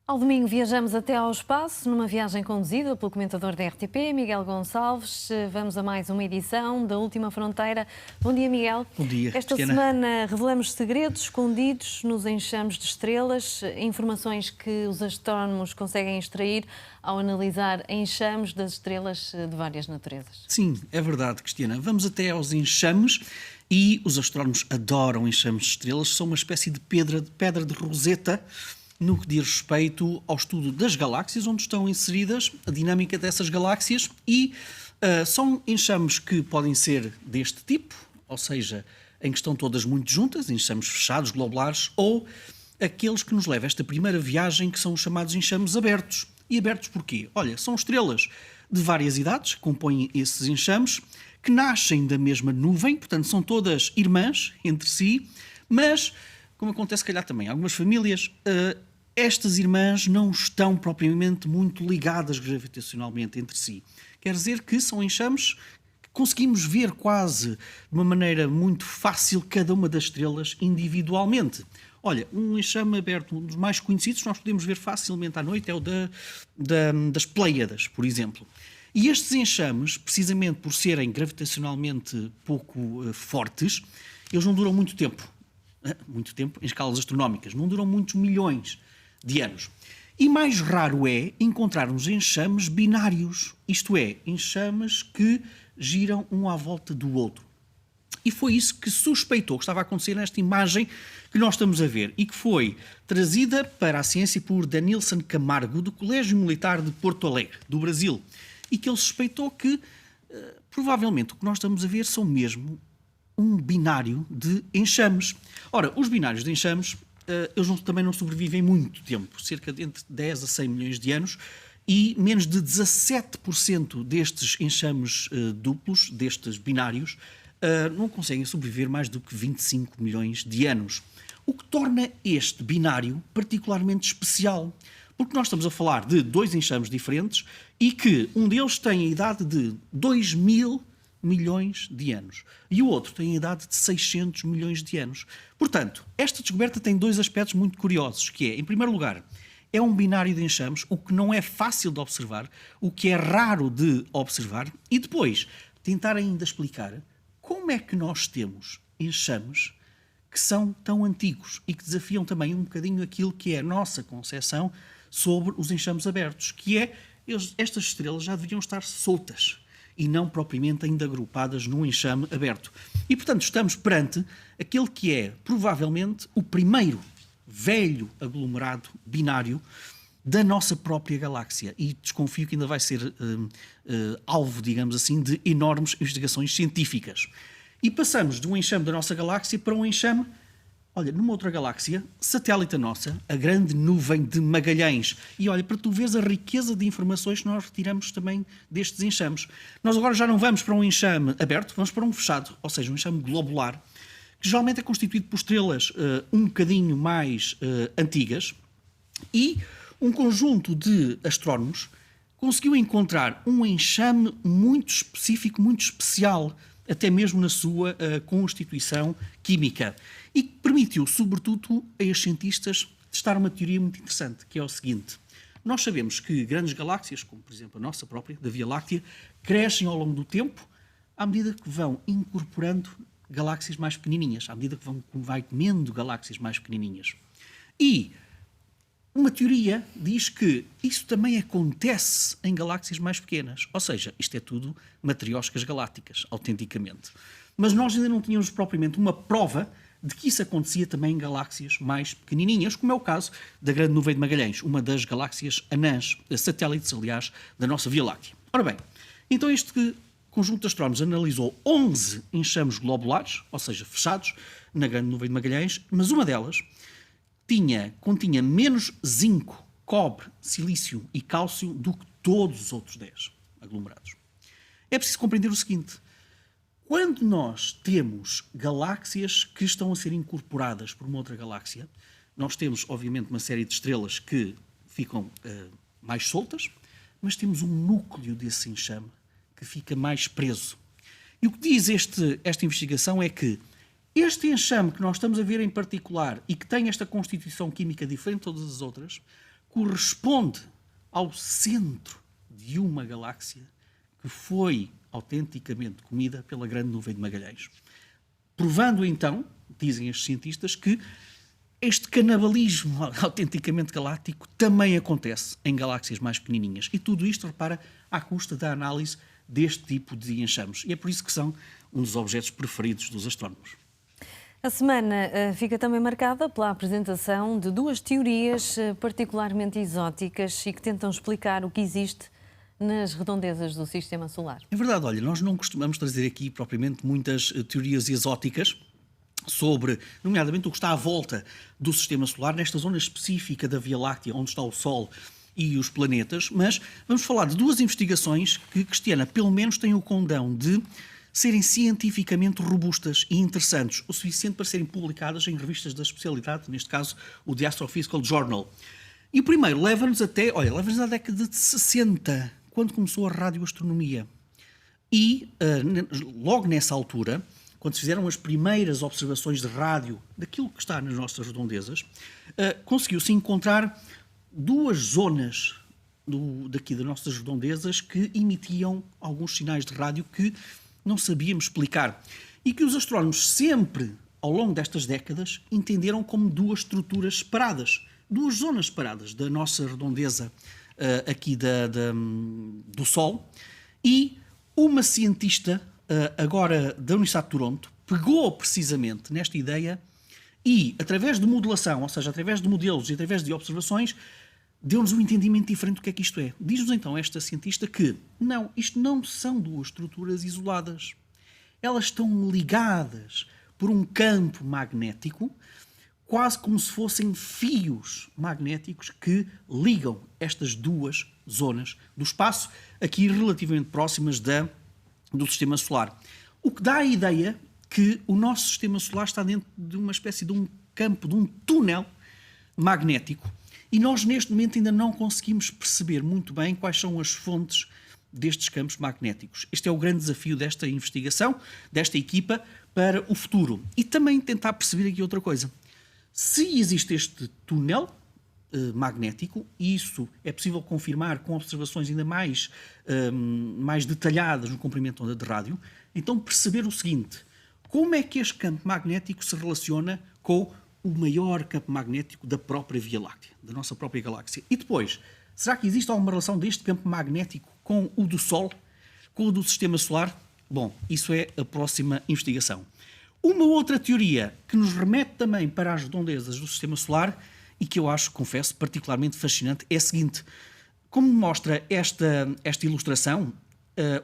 Ao domingo viajamos até ao espaço, numa viagem conduzida pelo comentador da RTP, Miguel Gonçalves. Vamos a mais uma edição da Última Fronteira. Bom dia, Miguel. Bom dia, Esta Cristiana. semana revelamos segredos escondidos nos enxames de estrelas, informações que os astrónomos conseguem extrair ao analisar enxames das estrelas de várias naturezas. Sim, é verdade, Cristiana. Vamos até aos enxames e os astrónomos adoram enxames de estrelas. São uma espécie de pedra de Roseta no que diz respeito ao estudo das galáxias, onde estão inseridas a dinâmica dessas galáxias e são enxames que podem ser deste tipo, ou seja, em que estão todas muito juntas, enxames fechados, globulares, ou aqueles que nos levam a esta primeira viagem, que são os chamados enxames abertos. E abertos porquê? Olha, são estrelas de várias idades que compõem esses enxames, que nascem da mesma nuvem, portanto são todas irmãs entre si, mas, como acontece se calhar também em algumas famílias, estas irmãs não estão propriamente muito ligadas gravitacionalmente entre si. Quer dizer que são enxames que conseguimos ver quase de uma maneira muito fácil cada uma das estrelas individualmente. Olha, um enxame aberto, um dos mais conhecidos, nós podemos ver facilmente à noite, é o das Pléiades, por exemplo. E estes enxames, precisamente por serem gravitacionalmente pouco fortes, eles não duram muito tempo em escalas astronómicas, não duram muitos milhões de anos. E mais raro é encontrarmos enxames binários, isto é, enxames que giram um à volta do outro. E foi isso que suspeitou que estava a acontecer nesta imagem que nós estamos a ver e que foi trazida para a ciência por Danilson Camargo, do Colégio Militar de Porto Alegre, do Brasil, e que ele suspeitou que provavelmente o que nós estamos a ver são mesmo um binário de enxames. Ora, os binários de enxames, eles também não sobrevivem muito tempo, cerca de entre 10 a 100 milhões de anos, e menos de 17% destes enxames duplos, destes binários, não conseguem sobreviver mais do que 25 milhões de anos. O que torna este binário particularmente especial, porque nós estamos a falar de dois enxames diferentes e que um deles tem a idade de 2.000 milhões de anos e o outro tem a idade de 600 milhões de anos. Portanto, esta descoberta tem dois aspectos muito curiosos, que é, em primeiro lugar, é um binário de enxames, o que não é fácil de observar, o que é raro de observar, e depois tentar ainda explicar como é que nós temos enxames que são tão antigos e que desafiam também um bocadinho aquilo que é a nossa concepção sobre os enxames abertos, que é, estas estrelas já deviam estar soltas e não propriamente ainda agrupadas num enxame aberto. E, portanto, estamos perante aquele que é, provavelmente, o primeiro velho aglomerado binário da nossa própria galáxia. E desconfio que ainda vai ser alvo, digamos assim, de enormes investigações científicas. E passamos de um enxame da nossa galáxia para um enxame, olha, numa outra galáxia, satélite nossa, a grande nuvem de Magalhães. E olha, para tu veres a riqueza de informações que nós retiramos também destes enxames. Nós agora já não vamos para um enxame aberto, vamos para um fechado, ou seja, um enxame globular, que geralmente é constituído por estrelas um bocadinho mais antigas, e um conjunto de astrónomos conseguiu encontrar um enxame muito específico, muito especial, até mesmo na sua constituição química, e que permitiu, sobretudo, a estes cientistas testar uma teoria muito interessante, que é o seguinte: nós sabemos que grandes galáxias, como por exemplo a nossa própria, da Via Láctea, crescem ao longo do tempo à medida que vão incorporando galáxias mais pequenininhas, à medida que vai comendo galáxias mais pequenininhas. E uma teoria diz que isso também acontece em galáxias mais pequenas. Ou seja, isto é tudo matrioscas galácticas, autenticamente. Mas nós ainda não tínhamos propriamente uma prova de que isso acontecia também em galáxias mais pequenininhas, como é o caso da Grande Nuvem de Magalhães, uma das galáxias anãs, satélites, aliás, da nossa Via Láctea. Ora bem, então este conjunto de astrónomos analisou 11 enxames globulares, ou seja, fechados, na Grande Nuvem de Magalhães, mas uma delas continha menos zinco, cobre, silício e cálcio do que todos os outros 10 aglomerados. É preciso compreender o seguinte: quando nós temos galáxias que estão a ser incorporadas por uma outra galáxia, nós temos, obviamente, uma série de estrelas que ficam mais soltas, mas temos um núcleo desse enxame que fica mais preso. E o que diz esta investigação é que este enxame que nós estamos a ver em particular e que tem esta constituição química diferente de todas as outras, corresponde ao centro de uma galáxia que foi autenticamente comida pela Grande Nuvem de Magalhães. Provando então, dizem estes cientistas, que este canibalismo autenticamente galáctico também acontece em galáxias mais pequenininhas. E tudo isto, repara, à custa da análise deste tipo de enxames. E é por isso que são um dos objetos preferidos dos astrónomos. A semana fica também marcada pela apresentação de duas teorias particularmente exóticas e que tentam explicar o que existe nas redondezas do Sistema Solar. É verdade, olha, nós não costumamos trazer aqui propriamente muitas teorias exóticas sobre, nomeadamente, o que está à volta do Sistema Solar, nesta zona específica da Via Láctea, onde está o Sol e os planetas, mas vamos falar de duas investigações que, Cristiana, pelo menos têm o condão de serem cientificamente robustas e interessantes, o suficiente para serem publicadas em revistas da especialidade, neste caso o The Astrophysical Journal. E o primeiro leva-nos leva-nos à década de 60, quando começou a radioastronomia. E logo nessa altura, quando se fizeram as primeiras observações de rádio daquilo que está nas nossas redondezas, conseguiu-se encontrar duas zonas daqui das nossas redondezas que emitiam alguns sinais de rádio que não sabíamos explicar e que os astrónomos sempre, ao longo destas décadas, entenderam como duas estruturas separadas, duas zonas separadas da nossa redondeza aqui do Sol. E uma cientista, agora da Universidade de Toronto, pegou precisamente nesta ideia e, através de modelação, ou seja, através de modelos e através de observações, deu-nos um entendimento diferente do que é que isto é. Diz-nos então esta cientista que, não, isto não são duas estruturas isoladas. Elas estão ligadas por um campo magnético, quase como se fossem fios magnéticos que ligam estas duas zonas do espaço, aqui relativamente próximas do Sistema Solar. O que dá a ideia que o nosso Sistema Solar está dentro de uma espécie de um campo, de um túnel magnético, e nós neste momento ainda não conseguimos perceber muito bem quais são as fontes destes campos magnéticos. Este é o grande desafio desta investigação, desta equipa, para o futuro. E também tentar perceber aqui outra coisa. Se existe este túnel magnético, e isso é possível confirmar com observações ainda mais detalhadas no comprimento de onda de rádio, então perceber o seguinte: como é que este campo magnético se relaciona com o maior campo magnético da própria Via Láctea, da nossa própria galáxia? E depois, será que existe alguma relação deste campo magnético com o do Sol, com o do Sistema Solar? Bom, isso é a próxima investigação. Uma outra teoria que nos remete também para as redondezas do Sistema Solar e que eu acho, confesso, particularmente fascinante é a seguinte: como mostra esta ilustração,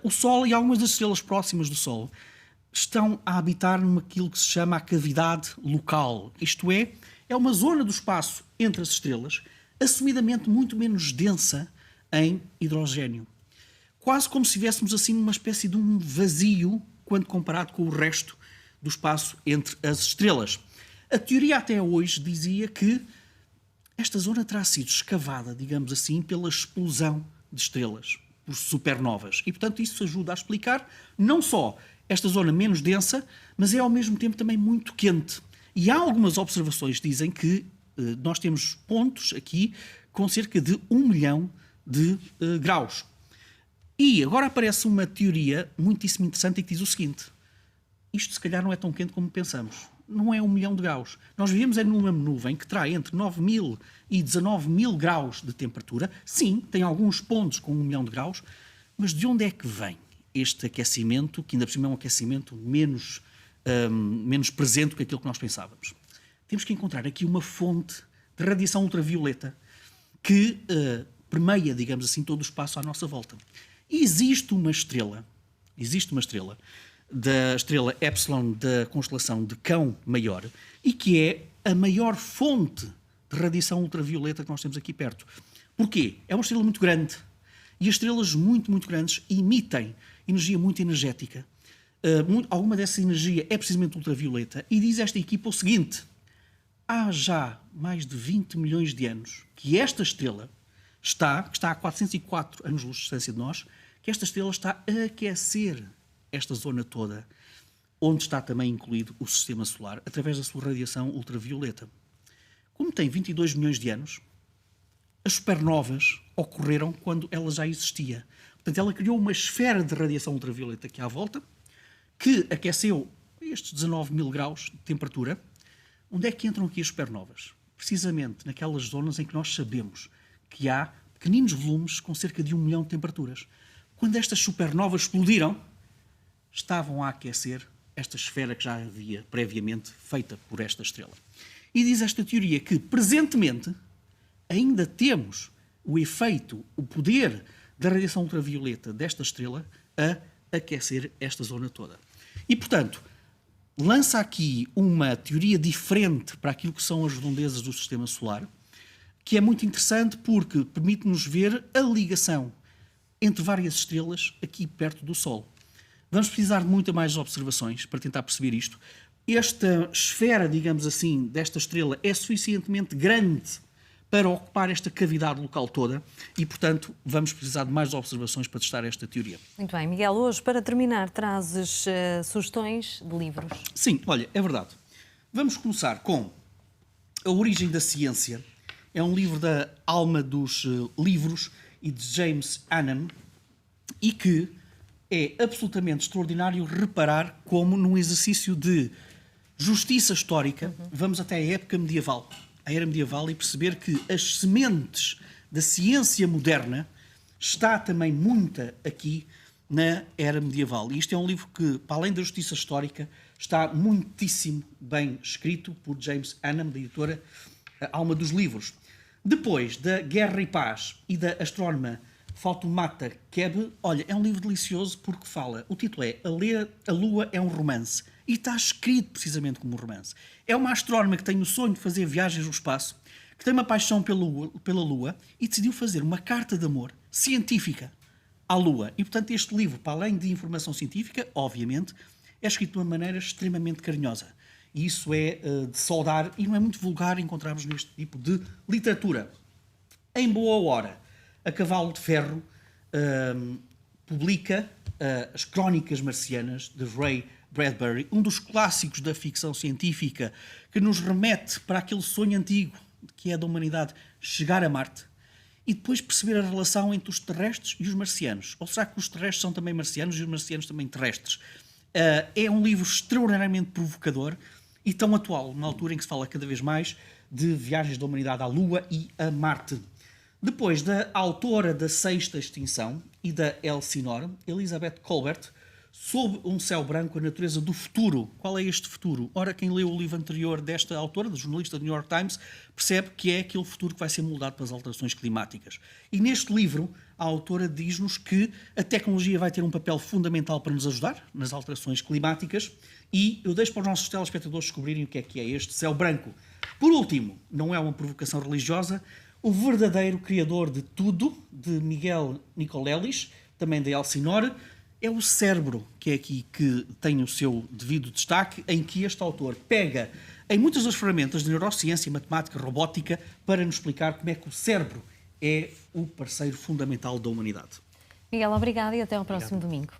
o Sol e algumas das estrelas próximas do Sol estão a habitar naquilo que se chama a cavidade local. Isto é uma zona do espaço entre as estrelas, assumidamente muito menos densa em hidrogênio. Quase como se estivéssemos assim numa espécie de um vazio quando comparado com o resto do espaço entre as estrelas. A teoria até hoje dizia que esta zona terá sido escavada, digamos assim, pela explosão de estrelas, por supernovas. E, portanto, isso ajuda a explicar não só esta zona menos densa, mas é ao mesmo tempo também muito quente. E há algumas observações que dizem que nós temos pontos aqui com cerca de 1 milhão de graus. E agora aparece uma teoria muitíssimo interessante e que diz o seguinte: isto se calhar não é tão quente como pensamos. Não é 1 milhão de graus. Nós vivemos numa nuvem que terá entre 9.000 e 19.000 graus de temperatura. Sim, tem alguns pontos com 1 milhão de graus, mas de onde é que vem este aquecimento, que ainda por cima é um aquecimento menos presente do que aquilo que nós pensávamos? Temos que encontrar aqui uma fonte de radiação ultravioleta que permeia, digamos assim, todo o espaço à nossa volta. E existe uma estrela da estrela Epsilon da constelação de Cão Maior e que é a maior fonte de radiação ultravioleta que nós temos aqui perto. Porquê? É uma estrela muito grande e as estrelas muito, muito grandes emitem energia muito energética. Alguma dessa energia é precisamente ultravioleta e diz esta equipa o seguinte: há já mais de 20 milhões de anos que esta estrela que está a 404 anos-luz de distância de nós, que esta estrela está a aquecer esta zona toda, onde está também incluído o Sistema Solar, através da sua radiação ultravioleta. Como tem 22 milhões de anos, as supernovas ocorreram quando ela já existia. Portanto, ela criou uma esfera de radiação ultravioleta aqui à volta, que aqueceu estes 19 mil graus de temperatura. Onde é que entram aqui as supernovas? Precisamente naquelas zonas em que nós sabemos que há pequeninos volumes com cerca de 1 milhão de temperaturas. Quando estas supernovas explodiram, estavam a aquecer esta esfera que já havia previamente feita por esta estrela. E diz esta teoria que, presentemente, ainda temos o efeito, o poder da radiação ultravioleta desta estrela a aquecer esta zona toda. E, portanto, lança aqui uma teoria diferente para aquilo que são as redondezas do Sistema Solar, que é muito interessante porque permite-nos ver a ligação entre várias estrelas aqui perto do Sol. Vamos precisar de muitas mais observações para tentar perceber isto. Esta esfera, digamos assim, desta estrela é suficientemente grande para ocupar esta cavidade local toda e, portanto, vamos precisar de mais observações para testar esta teoria. Muito bem, Miguel, hoje, para terminar, trazes sugestões de livros. Sim, olha, é verdade. Vamos começar com A Origem da Ciência. É um livro da Alma dos Livros e de James Hannam e que é absolutamente extraordinário reparar como, num exercício de justiça histórica, vamos até a época medieval, a era medieval, e perceber que as sementes da ciência moderna está também muita aqui na era medieval. E isto é um livro que, para além da justiça histórica, está muitíssimo bem escrito por James Hannam, da editora Alma dos Livros. Depois da Guerra e Paz e da astrónoma Fatoumata Kebbe, olha, é um livro delicioso porque fala, o título é A Lua é um Romance, e está escrito precisamente como um romance. É uma astrónoma que tem o sonho de fazer viagens no espaço, que tem uma paixão pela Lua e decidiu fazer uma carta de amor científica à Lua. E, portanto, este livro, para além de informação científica, obviamente, é escrito de uma maneira extremamente carinhosa. E isso é de saudar e não é muito vulgar encontrarmos neste tipo de literatura. Em boa hora, A Cavalo de Ferro publica As Crónicas Marcianas, de Ray Bradbury, um dos clássicos da ficção científica que nos remete para aquele sonho antigo que é da humanidade chegar a Marte e depois perceber a relação entre os terrestres e os marcianos. Ou será que os terrestres são também marcianos e os marcianos também terrestres? É um livro extraordinariamente provocador e tão atual, na altura em que se fala cada vez mais de viagens da humanidade à Lua e a Marte. Depois da autora da Sexta Extinção e da Elsinore, Elizabeth Colbert, Sob um Céu Branco, a Natureza do Futuro. Qual é este futuro? Ora, quem leu o livro anterior desta autora, da jornalista do New York Times, percebe que é aquele futuro que vai ser moldado pelas alterações climáticas. E neste livro, a autora diz-nos que a tecnologia vai ter um papel fundamental para nos ajudar nas alterações climáticas e eu deixo para os nossos telespectadores descobrirem o que é este céu branco. Por último, não é uma provocação religiosa, O Verdadeiro Criador de Tudo, de Miguel Nicolelis, também da Elsinore, é o cérebro que é aqui que tem o seu devido destaque, em que este autor pega em muitas das ferramentas de neurociência, matemática, robótica, para nos explicar como é que o cérebro é o parceiro fundamental da humanidade. Miguel, obrigado e até ao próximo domingo.